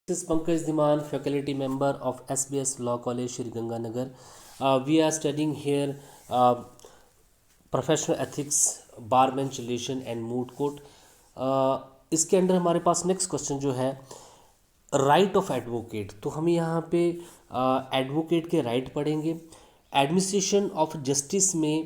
This is Pankaj Dhiman, faculty member of SBS Law College, Shri Ganganagar. We are studying here professional ethics, bar bench relation and moot court. इसके अंदर हमारे पास next question जो है right of advocate. तो हम यहाँ पे advocate के राइट पढ़ेंगे. एडमिनिस्ट्रेशन ऑफ जस्टिस में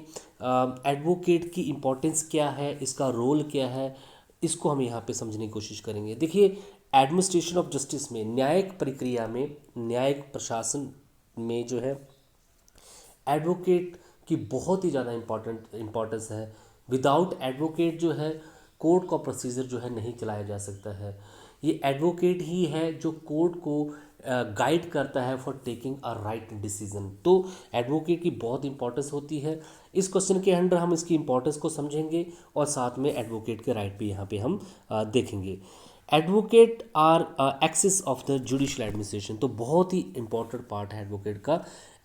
एडवोकेट की इम्पोर्टेंस क्या है, इसका रोल क्या है, इसको हम यहाँ पे समझने की कोशिश करेंगे. देखिए, एडमिनिस्ट्रेशन ऑफ जस्टिस में, न्यायिक प्रक्रिया में, न्यायिक प्रशासन में जो है एडवोकेट की बहुत ही ज़्यादा इम्पोर्टेंस है. विदाउट एडवोकेट जो है कोर्ट का प्रोसीजर जो है नहीं चलाया जा सकता है. ये एडवोकेट ही है जो कोर्ट को गाइड करता है for taking a right decision. तो एडवोकेट की बहुत इंपॉर्टेंस होती है. इस क्वेश्चन के अंडर हम इसकी इंपॉर्टेंस को समझेंगे और साथ में एडवोकेट के राइट भी यहाँ पे हम देखेंगे. Advocate are access of the judicial administration. तो बहुत ही इंपॉर्टेंट पार्ट है एडवोकेट का.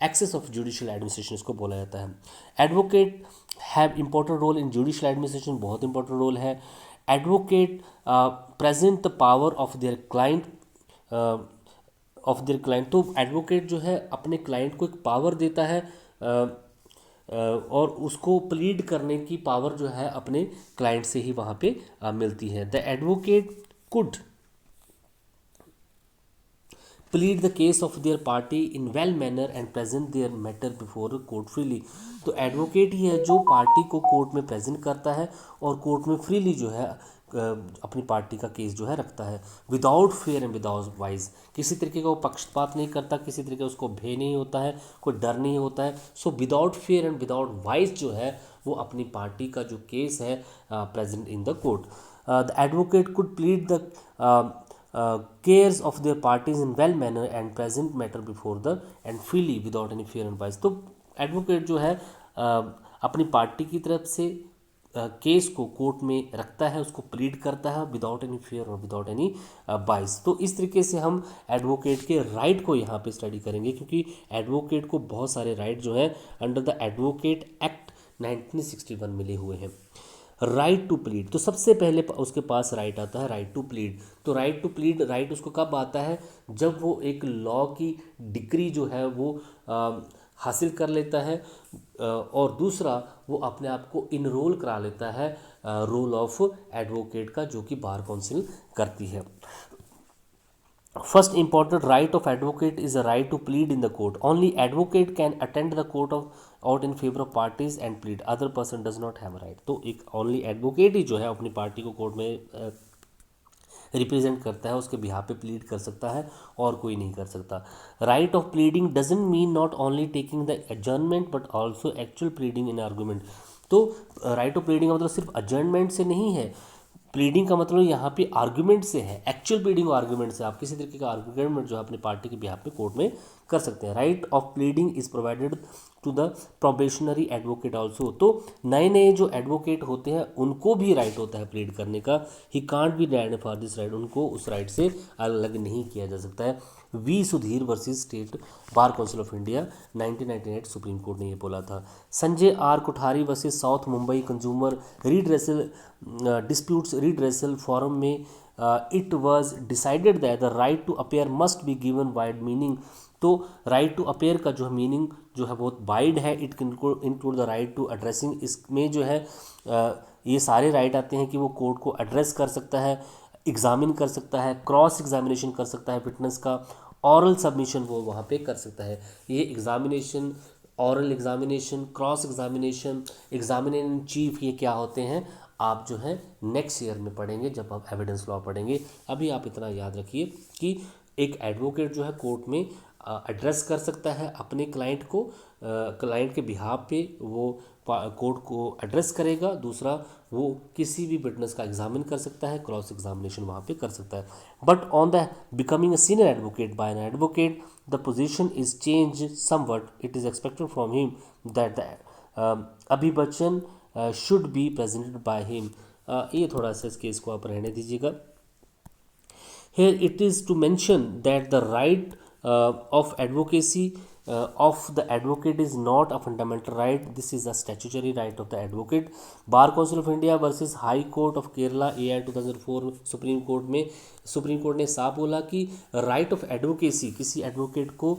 एक्सेस ऑफ जुडिशियल एडमिनिस्ट्रेशन इसको बोला जाता है. Advocate have important role in judicial administration. बहुत इंपॉर्टेंट रोल है. Advocate present the power of their client. तो एडवोकेट जो है अपने क्लाइंट को एक पावर देता है और उसको प्लीड करने की पावर जो है अपने क्लाइंट से ही वहाँ पे मिलती है. The advocate could plead the case of their party in well manner and present their matter before court freely. तो एडवोकेट ही है जो पार्टी को कोर्ट में प्रेजेंट करता है और कोर्ट में फ्रीली जो है अपनी पार्टी का केस जो है रखता है. Without fair and without wise. किसी तरीके का वो पक्षपात नहीं करता, किसी तरीके का उसको भय नहीं होता है, कोई डर नहीं होता है. So without fair and without wise जो है वो अपनी पार्टी का जो केस है present in the court. The advocate could plead the cares of their parties in well manner and present matter before the and freely without any fear and bias. तो advocate जो है अपनी party की तरफ से case को court में रखता है, उसको प्लीड करता है विदाउट एनी फियर और विदाउट एनी बाइस. तो इस तरीके से हम एडवोकेट के राइट को यहाँ पे स्टडी करेंगे क्योंकि एडवोकेट को बहुत सारे राइट जो हैं अंडर द एडवोकेट एक्ट 1961 मिले हुए हैं. Right to plead. तो सबसे पहले उसके पास राइट आता है राइट टू प्लीड. तो राइट टू प्लीड राइट उसको कब आता है, जब वो एक लॉ की डिग्री जो है वो हासिल कर लेता है और दूसरा वो अपने आप को इनरोल करा लेता है रोल ऑफ एडवोकेट का, जो कि बार काउंसिल करती है. First important right of advocate is a right to plead in the court. Only advocate can attend the court of out in favor of parties and plead. Other person does not have a right. तो एक only advocate ही जो है अपनी party को court में represent करता है, उसके बिहाफ पे प्लीड कर सकता है और कोई नहीं कर सकता. Right of pleading doesn't mean not only taking the adjournment but also actual pleading in argument. तो राइट ऑफ प्लीडिंग का मतलब सिर्फ एडजर्नमेंट से नहीं है. प्लीडिंग का मतलब यहाँ पे आर्गुमेंट से है. एक्चुअल प्लीडिंग आर्गुमेंट से आप किसी तरीके का आर्गुमेंट जो है अपनी पार्टी के बिहाफ पे कोर्ट में कर सकते हैं. Right of pleading is provided to the probationary advocate also. तो नए नए जो एडवोकेट होते हैं उनको भी राइट होता है प्लीड करने का. He can't be denied for this right. उनको उस राइट से अलग नहीं किया जा सकता है. V Sudhir versus state bar council of India 1998 supreme court ने ये बोला था. Sanjay R Kothari versus south Mumbai consumer redressal disputes redressal forum में it was decided that the right to appear must be given wide meaning. तो राइट टू अपेयर का जो meaning जो है बहुत वाइड है. It include the right to addressing. इसमें जो है ये सारे राइट आते हैं कि वो कोर्ट को एड्रेस कर सकता है, एग्जामिन कर सकता है, क्रॉस एग्जामिनेशन कर सकता है विटनेस का, ऑरल सबमिशन वो वहाँ पे कर सकता है. ये examination, oral examination, cross examination, examination in chief, ये क्या होते हैं आप जो है नेक्स्ट ईयर में पढ़ेंगे जब आप एविडेंस लॉ पढ़ेंगे. अभी आप इतना याद रखिए कि एक एडवोकेट जो है कोर्ट में एड्रेस कर सकता है अपने क्लाइंट को. क्लाइंट के बिहाफ पे वो कोर्ट को एड्रेस करेगा. दूसरा वो किसी भी विटनेस का एग्जामिन कर सकता है, क्रॉस एग्जामिनेशन वहाँ पे कर सकता है. But on the becoming a senior advocate by an advocate the position is change somewhat. It is expected from him that the अभिवचन should be presented by him. ये थोड़ा सा इस केस को आप रहने दीजिएगा. Here it is to mention that the right of advocacy of the advocate is not a fundamental right. This is a statutory right of the advocate. Bar Council of India versus High Court of Kerala AI 2004 supreme court ने साफ बोला कि right of advocacy किसी advocate को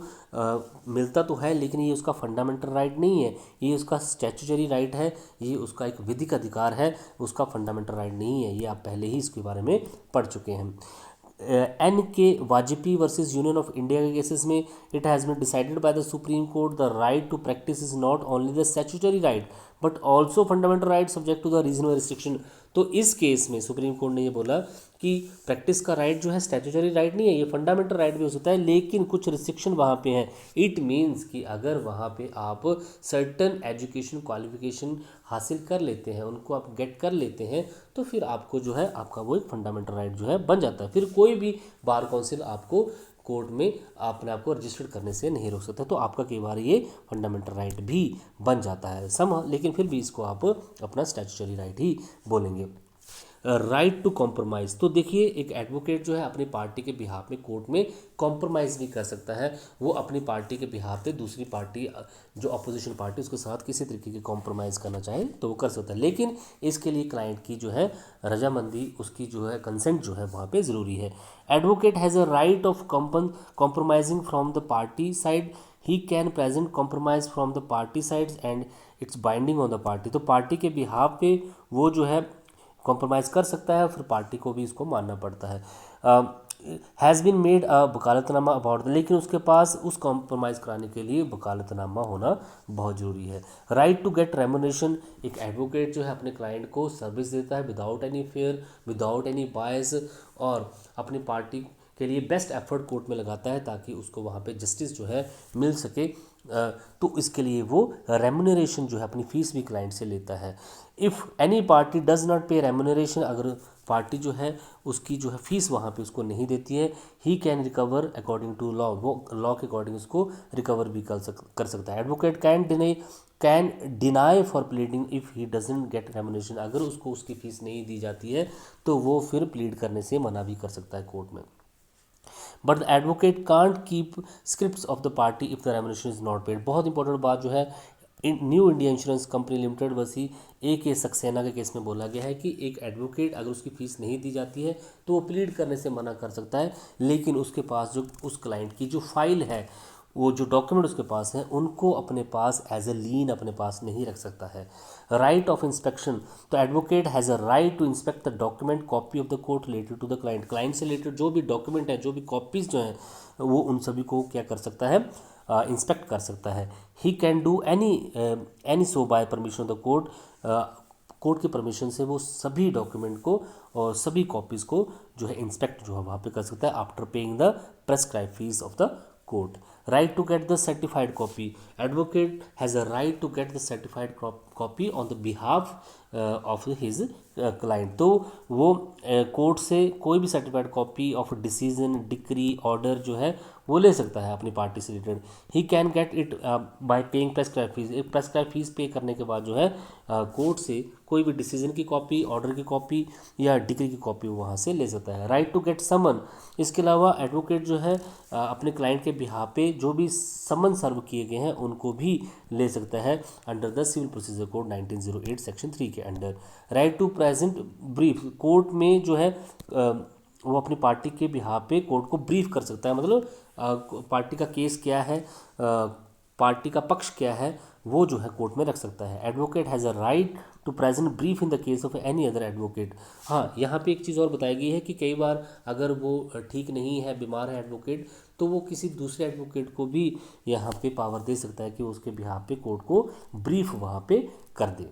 मिलता तो है, लेकिन ये उसका फंडामेंटल राइट नहीं है, ये उसका स्टैट्यूटरी राइट है, ये उसका एक विधिक अधिकार है, उसका फंडामेंटल राइट नहीं है। ये आप पहले ही इसके बारे में पढ़ चुके हैं। N K Vajpayee versus Union of India के केसेस में it has been decided by the Supreme Court the right to practice is not only the statutory right but also fundamental right subject to the regional restriction. तो इस case में supreme court ने ये बोला कि practice का right जो है स्टैट्यूटरी राइट नहीं है, ये फंडामेंटल राइट भी हो सकता है, लेकिन कुछ रिस्ट्रिक्शन वहाँ पे हैं। इट मीन्स कि अगर वहाँ पे आप सर्टन एजुकेशन क्वालिफिकेशन हासिल कर लेते हैं, उनको आप गेट कर लेते हैं, तो फिर आपको जो है आपका वो एक फंडामेंटल राइट जो है बन जाता है। फिर कोई भी बार काउंसिल आपको कोर्ट में अपने आप को रजिस्टर्ड करने से नहीं रोक सकता, तो आपका कई बार ये फंडामेंटल राइट भी बन जाता है लेकिन फिर भी इसको आप अपना स्टैट्यूटरी राइट ही बोलेंगे। राइट टू कॉम्प्रोमाइज़, तो देखिए एक एडवोकेट जो है अपनी पार्टी के बिहाफ में कोर्ट में कॉम्प्रोमाइज़ भी कर सकता है। वो अपनी पार्टी के बिहाफ पे दूसरी पार्टी जो अपोजिशन पार्टी उसके साथ किसी तरीके की कॉम्प्रोमाइज़ करना चाहे तो वो कर सकता है, लेकिन इसके लिए क्लाइंट की जो है रजामंदी, उसकी जो है कंसेंट जो है वहाँ पे ज़रूरी है। Advocate has a right of compromising from the party side, he can present compromise from the party sides and it's binding on the party. तो पार्टी के बिहाफ पे वो जो है कॉम्प्रोमाइज़ कर सकता है, फिर पार्टी को भी इसको मानना पड़ता है। हैज़ बीन मेड अ वकालतनामा अबाउट, लेकिन उसके पास उस कॉम्प्रोमाइज़ कराने के लिए वकालतनामा होना बहुत ज़रूरी है। राइट टू गेट रेमुनेशन, एक एडवोकेट जो है अपने क्लाइंट को सर्विस देता है without any fair, without any बायस, और अपनी पार्टी के लिए बेस्ट एफर्ट कोर्ट में लगाता है ताकि उसको वहाँ पे जस्टिस जो है मिल सके। तो इसके लिए वो रेमुनरेशन जो है अपनी फ़ीस भी क्लाइंट से लेता है। If any party does not पे रेमुनरेशन, अगर पार्टी जो है उसकी जो है फीस वहाँ पे उसको नहीं देती है, he can recover according to law, वो लॉ के अकॉर्डिंग उसको रिकवर भी कर सकता है। Advocate can deny for pleading if he doesn't get remuneration, अगर उसको उसकी फ़ीस नहीं दी जाती है तो वो फिर प्लीड करने से मना भी कर सकता है कोर्ट में। But the advocate can't keep scripts of the party if the remuneration is not paid. बहुत इंपॉर्टेंट बात जो है new India insurance company limited वर्सी ए के सक्सेना के केस में बोला गया है कि एक एडवोकेट अगर उसकी फ़ीस नहीं दी जाती है तो वो प्लीड करने से मना कर सकता है, लेकिन उसके पास जो उस क्लाइंट की जो फाइल है, वो जो डॉक्यूमेंट उसके पास हैं, उनको अपने पास एज ए लीन अपने पास नहीं रख सकता है। राइट ऑफ इंस्पेक्शन, तो advocate has a right to inspect the document copy of the court related to the client, client से रिलेटेड जो भी डॉक्यूमेंट है, जो भी कॉपीज़ जो हैं, वो उन सभी को क्या कर सकता है, इंस्पेक्ट कर सकता है। He can do any so by permission of the court, court की परमिशन से वो सभी डॉक्यूमेंट को और सभी कॉपीज़ को जो है इंस्पेक्ट जो है वहाँ पे कर सकता है after paying the prescribe fees of the court. Right to get the certified copy, advocate has a right to get the certified copy on the behalf of his client, तो वो कोर्ट से कोई भी certified copy of decision, decree, order जो है वो ले सकता है अपनी पार्टी से related. He can get it by paying prescribe fees, एक प्रेस्क्राइब फीस पे करने के बाद जो है कोर्ट से कोई भी डिसीजन की कॉपी, ऑर्डर की कॉपी या डिक्री की कॉपी वहाँ से ले सकता है। राइट टू गेट समन, इसके अलावा एडवोकेट जो है अपने क्लाइंट के बिहाफ पे जो भी समन सर्व किए गए हैं उनको भी ले सकता है under the civil procedure code 1908 section 3 के under. Right to present brief, court में जो है वो अपनी पार्टी के बिहाफ पे कोर्ट को ब्रीफ कर सकता है, मतलब पार्टी का केस क्या है, पार्टी का पक्ष क्या है, वो जो है कोर्ट में रख सकता है। Advocate has a right to present brief in the case of any other advocate. हाँ, यहाँ पे एक चीज़ और बताई गई है कि कई बार अगर वो ठीक नहीं है, बीमार है एडवोकेट, तो वो किसी दूसरे एडवोकेट को भी यहाँ पे पावर दे सकता है कि वो उसके बिहाफ पे कोर्ट को ब्रीफ वहाँ पे कर दे।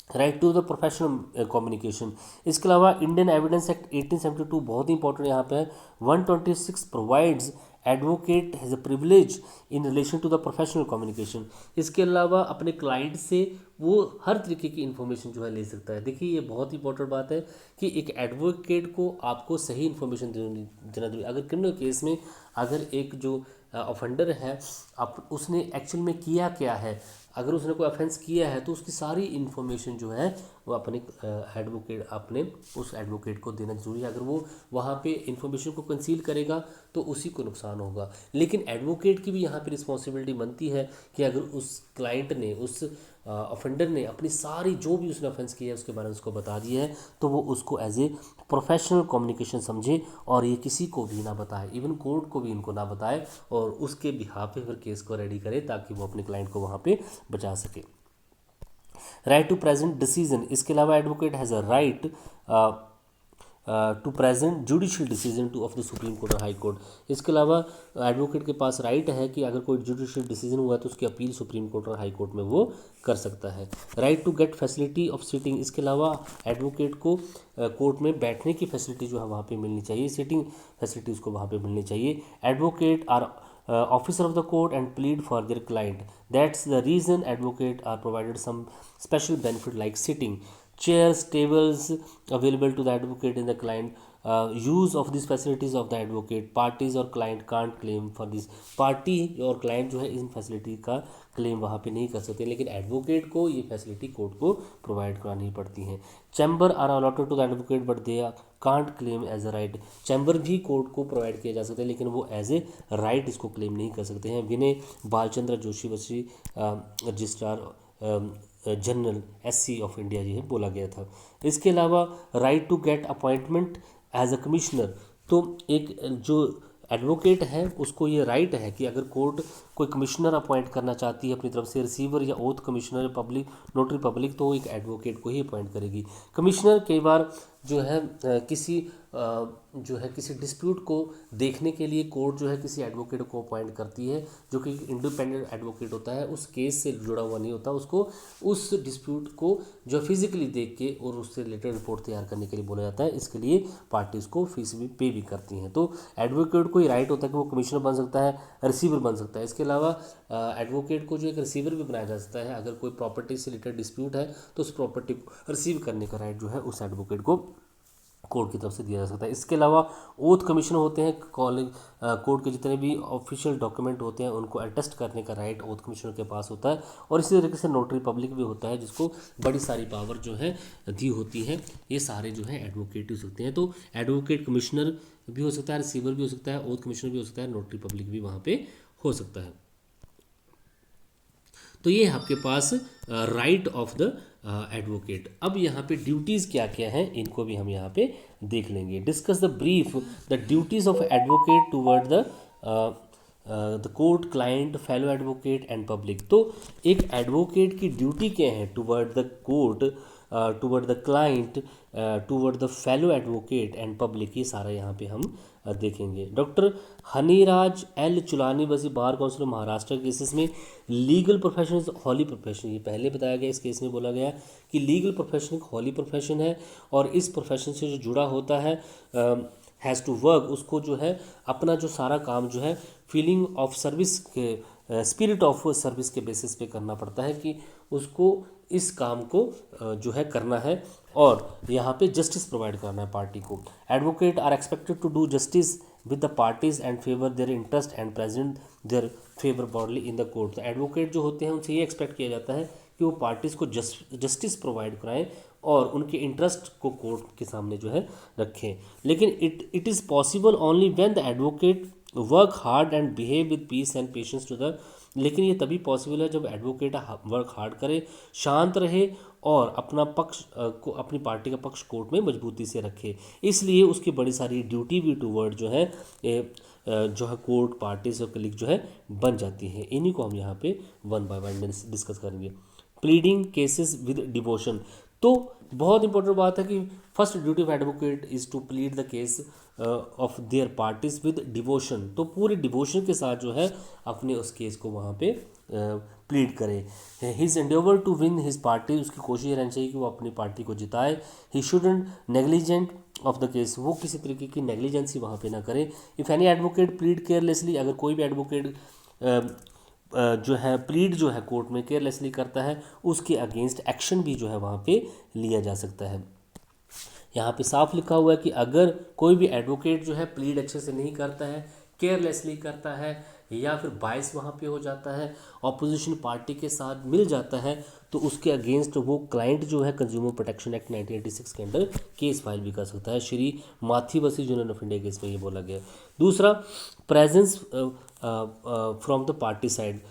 Right to the professional communication, इसके अलावा इंडियन एविडेंस एक्ट 1872 बहुत ही इंपॉर्टेंट यहाँ पे है। 126 provides advocate has a privilege in relation to the professional communication, इसके अलावा अपने क्लाइंट से वो हर तरीके की इन्फॉर्मेशन जो है ले सकता है। देखिए ये बहुत ही इंपॉर्टेंट बात है कि एक एडवोकेट को आपको सही इन्फॉर्मेशन देना जरूरी। अगर क्रिमिनल केस में अगर एक जो ऑफेंडर है, आप उसने एक्चुअल में किया क्या है, अगर उसने कोई ऑफेंस किया है तो उसकी सारी इन्फॉर्मेशन जो है वो अपने उस एडवोकेट को देना जरूरी है। अगर वो वहाँ पे इन्फॉर्मेशन को कंसील करेगा तो उसी को नुकसान होगा। लेकिन एडवोकेट की भी यहाँ पे रिस्पॉन्सिबिलिटी बनती है कि अगर उस क्लाइंट ने, उस ऑफेंडर ने अपनी सारी जो भी उसने ऑफेंस किया है उसके बारे में उसको बता दिया है, तो वो उसको एज ए प्रोफेशनल कम्युनिकेशन समझे और ये किसी को भी ना बताए, इवन कोर्ट को भी इनको ना बताए, और उसके बिहाफ पे फिर केस को रेडी करे ताकि वो अपने क्लाइंट को वहाँ पे बचा सके। राइट टू प्रेजेंट डिसीजन, इसके अलावा advocate has a right to present judicial decision to of the Supreme Court और हाई कोर्ट। इसके अलावा एडवोकेट के पास राइट है कि अगर कोई जुडिशियल डिसीजन हुआ तो उसकी अपील सुप्रीम कोर्ट और हाई कोर्ट में वो कर सकता है। Right to get facility of seating, इसके अलावा एडवोकेट को कोर्ट में बैठने की फैसिलिटी जो है वहाँ पे मिलनी चाहिए, सीटिंग फैसिलिटी उसको वहाँ पे मिलनी चाहिए। Advocate are officer of the court and plead for their client. That's the reason advocate are provided some special benefit like sitting, chairs, tables available to the advocate and the client. Use of these facilities of the advocate, parties और client can't claim for this. Party और client जो है इन facility का claim वहाँ पे नहीं कर सकते, लेकिन एडवोकेट को ये फैसिलिटी कोर्ट को प्रोवाइड करानी पड़ती हैं। Chamber are allotted to the advocate but they can't claim as a right, chamber भी कोर्ट को प्रोवाइड किया जा सकता है लेकिन वो एज ए राइट इसको क्लेम नहीं कर सकते हैं। Vinay Balchandra Joshi Vashi registrar general SC of India जी है बोला गया था। इसके अलावा right to get appointment as a commissioner, तो एक जो एडवोकेट है उसको ये राइट है कि अगर कोर्ट कोई कमिश्नर अपॉइंट करना चाहती है अपनी तरफ से, रिसीवर या ओथ कमिश्नर या पब्लिक नोटरी पब्लिक, तो एक एडवोकेट को ही अपॉइंट करेगी। कमिश्नर कई बार जो है किसी डिस्प्यूट को देखने के लिए कोर्ट जो है किसी एडवोकेट को अपॉइंट करती है जो कि इंडिपेंडेंट एडवोकेट होता है, उस केस से जुड़ा हुआ नहीं होता, उसको उस डिस्प्यूट को जो फिजिकली देख के और उससे रिलेटेड रिपोर्ट तैयार करने के लिए बोला जाता है। इसके लिए पार्टीज को फीस भी पे भी करती हैं। तो एडवोकेट को ये राइट होता है कि वो कमिश्नर बन सकता है, रिसीवर बन सकता है। इसके अलावा एडवोकेट को जो एक रिसीवर भी बनाया जा सकता है, अगर कोई प्रॉपर्टी से रिलेटेड डिस्प्यूट है तो उस प्रॉपर्टी को रिसीव करने का राइट जो है उस एडवोकेट को कोर्ट की तरफ से दिया जा सकता है। इसके अलावा ओथ कमीशन होते हैं, कोर्ट के जितने भी ऑफिशियल डॉक्यूमेंट होते हैं उनको अटेस्ट करने का राइट ओथ कमिश्नर के पास होता है। और इसी तरीके से नोटरी पब्लिक भी होता है जिसको बड़ी सारी पावर जो है दी होती है। ये सारे जो है एडवोकेट हो सकते हैं। तो एडवोकेट कमिश्नर भी हो सकता है, रिसीवर भी हो सकता है, ओथ कमिश्नर भी हो सकता है, नोटरी पब्लिक भी वहाँ पे हो सकता है। तो ये आपके पास राइट ऑफ द एडवोकेट। अब यहाँ पे ड्यूटीज़ क्या क्या हैं इनको भी हम यहाँ पे देख लेंगे। Discuss the brief the duties of advocate toward the court, client, fellow advocate and public. तो एक एडवोकेट की ड्यूटी क्या है toward the court, toward the client, toward the fellow advocate and public, ये सारा यहाँ पे हम देखेंगे। डॉक्टर हनीराज एल चुलानी वजी बार काउंसिल महाराष्ट्र केसेस में legal profession is holy profession, ये पहले बताया गया। इस केस में बोला गया कि लीगल प्रोफेशन एक हॉली प्रोफेशन है और इस प्रोफेशन से जो जुड़ा होता है हैज़ टू वर्क, उसको जो है अपना जो सारा काम जो है फीलिंग ऑफ सर्विस के स्पिरिट ऑफ सर्विस के बेसिस पे करना पड़ता है कि उसको इस काम को जो है करना है और यहाँ पे जस्टिस प्रोवाइड करना है पार्टी को। Advocate are expected to do justice with the parties and favour their interest and present their favour boldly in the court. तो एडवोकेट जो होते हैं उनसे ये एक्सपेक्ट किया जाता है कि वो पार्टीज़ को जस्टिस प्रोवाइड कराएं और उनके इंटरेस्ट को कोर्ट के सामने जो है रखें। लेकिन it is possible only when the advocate work hard and behave with peace and patience to the, लेकिन ये तभी पॉसिबल है जब एडवोकेट वर्क हार्ड करे, शांत रहे और अपना पक्ष को, अपनी पार्टी का पक्ष कोर्ट में मजबूती से रखे। इसलिए उसकी बड़ी सारी ड्यूटी भी टूवर्ड जो है कोर्ट, पार्टीज और कलीग जो है बन जाती है। इन्हीं को हम यहाँ पे वन बाय वन डिस्कस करेंगे। प्लीडिंग केसेस विद डिवोशन, तो बहुत इंपॉर्टेंट बात है कि first duty of advocate is to plead the case of their parties with devotion. तो पूरे डिवोशन के साथ जो है अपने उस केस को वहाँ पे प्लीड करे। His endeavour to win his party, उसकी कोशिश रहनी चाहिए कि वो अपनी पार्टी को जिताए। He shouldn't negligent of the case, वो किसी तरीके की नेग्लिजेंसी वहाँ पे ना करे। If any advocate plead carelessly, अगर कोई भी एडवोकेट जो है प्लीड जो है कोर्ट में केयरलेसली करता है उसके अगेंस्ट एक्शन भी जो है वहाँ पे लिया जा सकता है। यहाँ पे साफ लिखा हुआ है कि अगर कोई भी एडवोकेट जो है प्लीड अच्छे से नहीं करता है, केयरलेसली करता है या फिर बायस वहाँ पे हो जाता है, ऑपोजिशन पार्टी के साथ मिल जाता है, तो उसके अगेंस्ट वो क्लाइंट जो है कंज्यूमर प्रोटेक्शन एक्ट 1986 के अंडर केस फाइल भी कर सकता है। श्री माथी versus Union of India case में ये बोला गया है। दूसरा, presence from the party side,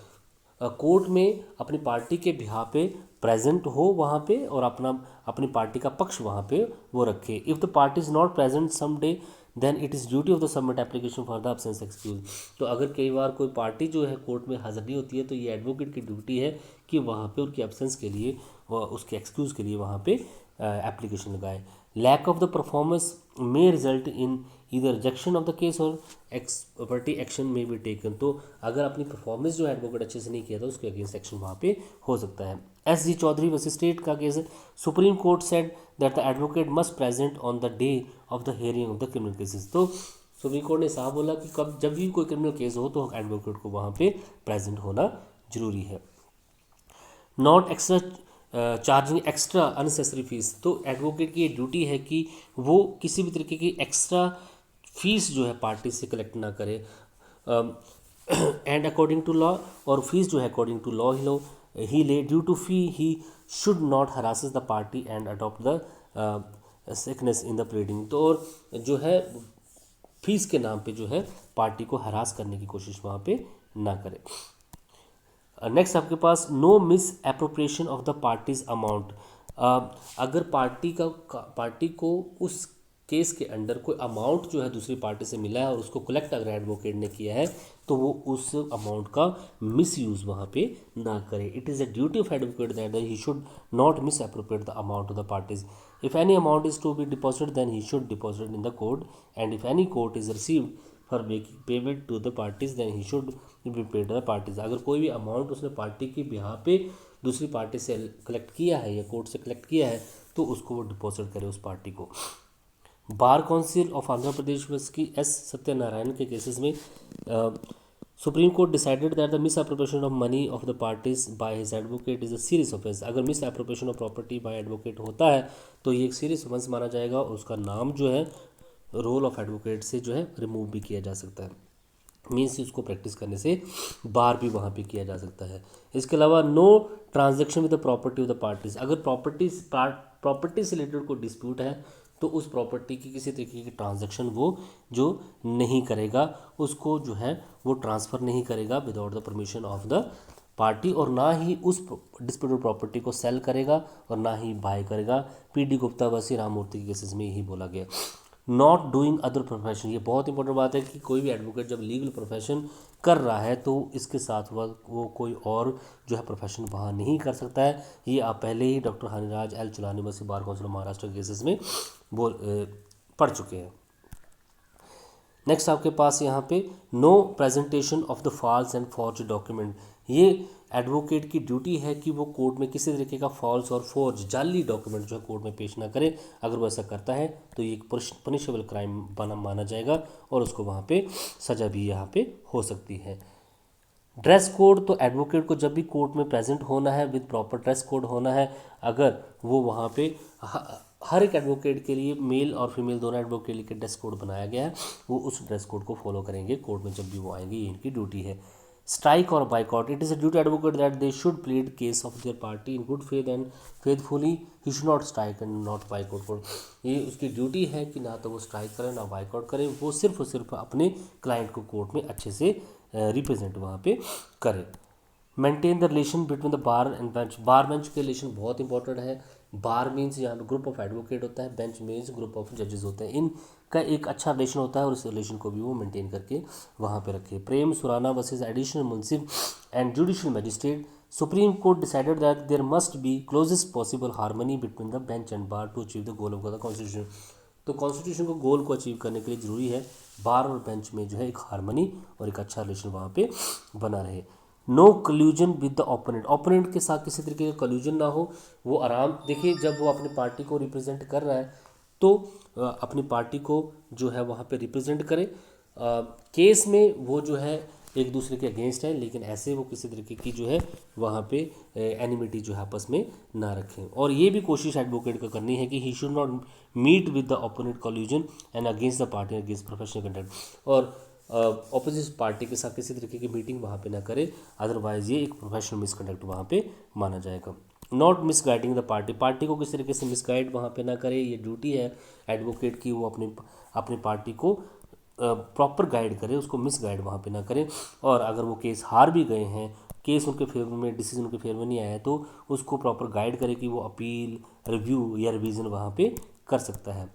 court में अपनी पार्टी के बिहाफ पे प्रेजेंट हो वहाँ पे और अपनी पार्टी का पक्ष वहाँ पे वो रखे। If the party is not present some day then it is duty of the submit application for the absence excuse. तो अगर कई बार कोई पार्टी जो है कोर्ट में हाजिर नहीं होती है तो ये एडवोकेट की ड्यूटी है कि वहाँ पे उनकी एब्सेंस के लिए उसके एक्सक्यूज़ के लिए वहाँ पे एप्लीकेशन लगाए। Lack of the performance may result in either rejection of the case और एक्सपर्टी एक्शन में भी टेकन। तो अगर अपनी परफॉर्मेंस जो है एडवोकेट अच्छे से नहीं किया था उसके अगेंस्ट एक्शन वहाँ पे हो सकता है। S G Chaudhary versus state का केस है। Supreme court said that the advocate must present on the day of the hearing of the criminal cases. तो सुप्रीम कोर्ट ने साफ बोला कि कब जब भी कोई क्रिमिनल केस हो तो एडवोकेट को वहाँ पे प्रेजेंट होना जरूरी है। Not extra charging extra unnecessary fees, तो एडवोकेट की ये ड्यूटी है कि वो किसी भी तरीके की एक्स्ट्रा फीस जो है पार्टी से कलेक्ट ना करे। एंड अकॉर्डिंग टू लॉ, और फीस जो है अकॉर्डिंग टू लॉ ही ले due to fee he should not harasses the party and adopt the sickness in the pleading. तो और जो है फीस के नाम पे जो है पार्टी को हरास करने की कोशिश वहाँ पे ना करे। नेक्स्ट आपके पास no misappropriation of the parties amount. अगर पार्टी को उस केस के अंडर कोई अमाउंट जो है दूसरी पार्टी से मिला है और उसको कलेक्ट अगर एडवोकेट ने किया है तो वो उस अमाउंट का मिस यूज़ वहाँ पे ना करे। It is a duty of advocate that he should not misappropriate the amount of the parties. If any amount is to be deposited then he should deposit in the court and if any court is received for making payment to the parties then he should be paid the parties. अगर कोई भी amount उसने party की behalf पे दूसरी party से collect किया है या कोर्ट से कलेक्ट किया है तो उसको वो डिपॉजिट करे उस पार्टी को। Bar council of Andhra Pradesh versus K S Satyanarayana के केसेस में supreme court decided that the misappropriation of money of the parties by his advocate is a serious offence. अगर misappropriation of property by advocate होता है तो ये एक serious offence माना जाएगा और उसका नाम जो है रोल ऑफ एडवोकेट से जो है रिमूव भी किया जा सकता है। मीन्स उसको प्रैक्टिस करने से बार भी वहाँ पे किया जा सकता है। इसके अलावा no transaction with the property of the parties. अगर प्रॉपर्टी से रिलेटेड कोई डिस्प्यूट है तो उस प्रॉपर्टी की किसी तरीके की ट्रांजैक्शन वो जो नहीं करेगा उसको जो है वो ट्रांसफ़र नहीं करेगा without the permission of the party, और ना ही उस डिस्प्यूटेड प्रॉपर्टी को सेल करेगा और ना ही बाय करेगा। पी.डी. गुप्ता वर्सेस राममूर्ति के केसेस में यही बोला गया। नॉट डूइंग अदर प्रोफेशन, ये बहुत इंपॉर्टेंट बात है कि कोई भी एडवोकेट जब लीगल प्रोफेशन कर रहा है तो इसके साथ वो कोई और जो है प्रोफेशन वहाँ नहीं कर सकता है। ये आप पहले ही doctor Haniraj L Chulani versus bar council Maharashtra के केसेस में पढ़ चुके हैं। नेक्स्ट आपके पास यहाँ पे no presentation of the false and forge document. ये एडवोकेट की ड्यूटी है कि वो कोर्ट में किसी तरीके का फॉल्स और फॉर्ज जाली डॉक्यूमेंट जो है कोर्ट में पेश ना करे। अगर वो ऐसा करता है तो ये एक पनिशेबल क्राइम माना जाएगा और उसको वहाँ पे सज़ा भी यहाँ पे हो सकती है। ड्रेस कोड, तो एडवोकेट को जब भी कोर्ट में प्रेजेंट होना है विद प्रॉपर ड्रेस कोड होना है। अगर वो वहाँ पे हर एक एडवोकेट के लिए मेल और फीमेल दोनों एडवोकेट के लिए ड्रेस कोड बनाया गया है, वो उस ड्रेस कोड को फॉलो करेंगे कोर्ट में जब भी वो आएंगे, ये इनकी ड्यूटी है। स्ट्राइक और boycott, it is a duty advocate that they should plead case of there party in good faith and faithfully, he should not strike and not boycott. ये उसकी ड्यूटी है कि ना तो वो स्ट्राइक करें ना बाइकआउट करें, वो सिर्फ और सिर्फ अपने क्लाइंट को कोर्ट में अच्छे से रिप्रेजेंट वहाँ पे करे। Maintain the relation between the bar and bench, bar bench के रिलेशन बहुत इंपॉर्टेंट है। बार मीन्स यहाँ पे ग्रुप ऑफ एडवोकेट होता है, बेंच मीन्स ग्रुप ऑफ जजेस होते हैं, इनका एक अच्छा रिलेशन होता है और इस रिलेशन को भी वो मेंटेन करके वहाँ पे रखे। Prem Surana versus additional munsif and judicial magistrate, supreme court decided that there must be closest possible harmony between the bench and bar to achieve the goal of the constitution. तो कॉन्स्टिट्यूशन को गोल को अचीव करने के लिए ज़रूरी है बार और बेंच में जो है एक हार्मनी और एक अच्छा रिलेशन वहाँ पे बना रहे। No collusion with the opponent, opponent के साथ किसी तरीके का कल्यूजन ना हो। वो आराम देखिए, जब वो अपनी पार्टी को रिप्रेजेंट कर रहा है तो अपनी पार्टी को जो है वहाँ पे रिप्रेजेंट करे। केस में वो जो है एक दूसरे के अगेंस्ट है, लेकिन ऐसे वो किसी तरीके की जो है वहाँ पे एनिमिटी जो है आपस में ना रखें। और ये भी कोशिश एडवोकेट को करनी है कि he should not meet with the opponent collusion and against the party against professional conduct. और ऑपोजिट पार्टी के साथ किसी तरीके की मीटिंग वहाँ पे ना करे, अदरवाइज ये एक प्रोफेशनल मिसकंडक्ट वहाँ पे माना जाएगा। Not misguiding the party, party को किस तरीके से मिसगाइड वहाँ पे ना करे, ये ड्यूटी है एडवोकेट की, वो अपनी पार्टी को प्रॉपर गाइड करे, उसको मिसगाइड वहाँ पे ना करे। और अगर वो केस हार भी गए हैं, केस उनके फेवर में, डिसीजन उनके फेवर में नहीं आया है, तो उसको प्रॉपर गाइड करे कि वो अपील, रिव्यू या रिवीजन वहाँ पे कर सकता है।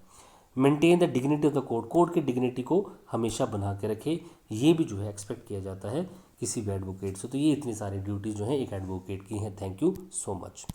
Maintain the dignity of the court, court की डिग्निटी को हमेशा बना के रखे, ये भी जो है एक्सपेक्ट किया जाता है किसी भी एडवोकेट से। तो ये इतनी सारी ड्यूटीज़ जो हैं एक एडवोकेट की हैं। Thank you so much.